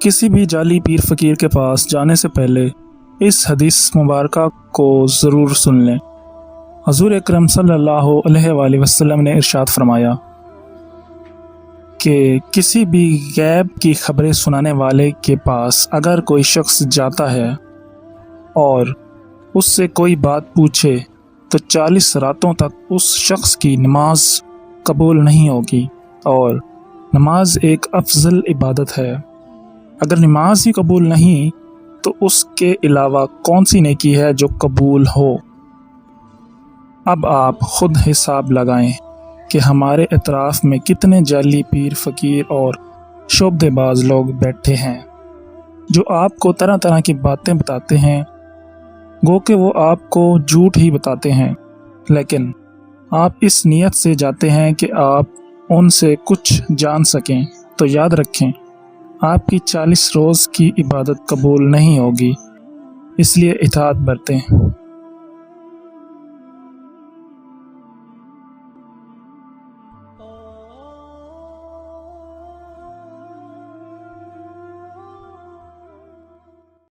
किसी भी जाली पीर फ़कीर के पास जाने से पहले इस हदीस मुबारक को ज़रूर सुन लें। हज़ूर अकरम सल्लल्लाहु अलैहि वसल्लम ने इरशाद फरमाया कि किसी भी गैब की खबरें सुनाने वाले के पास अगर कोई शख्स जाता है और उससे कोई बात पूछे तो 40 रातों तक उस शख्स की नमाज कबूल नहीं होगी। और नमाज एक अफजल इबादत है। अगर नमाज ही कबूल नहीं तो उसके अलावा कौन सी नेकी है जो कबूल हो। अब आप खुद हिसाब लगाएं कि हमारे इतराफ़ में कितने जाली पीर फ़कीर और शोबदेबाज लोग बैठे हैं जो आपको तरह तरह की बातें बताते हैं। गो कि वो आपको झूठ ही बताते हैं, लेकिन आप इस नीयत से जाते हैं कि आप उनसे कुछ जान सकें। तो याद रखें, आपकी 40 रोज़ की इबादत कबूल नहीं होगी। इसलिए इताअत बरतें।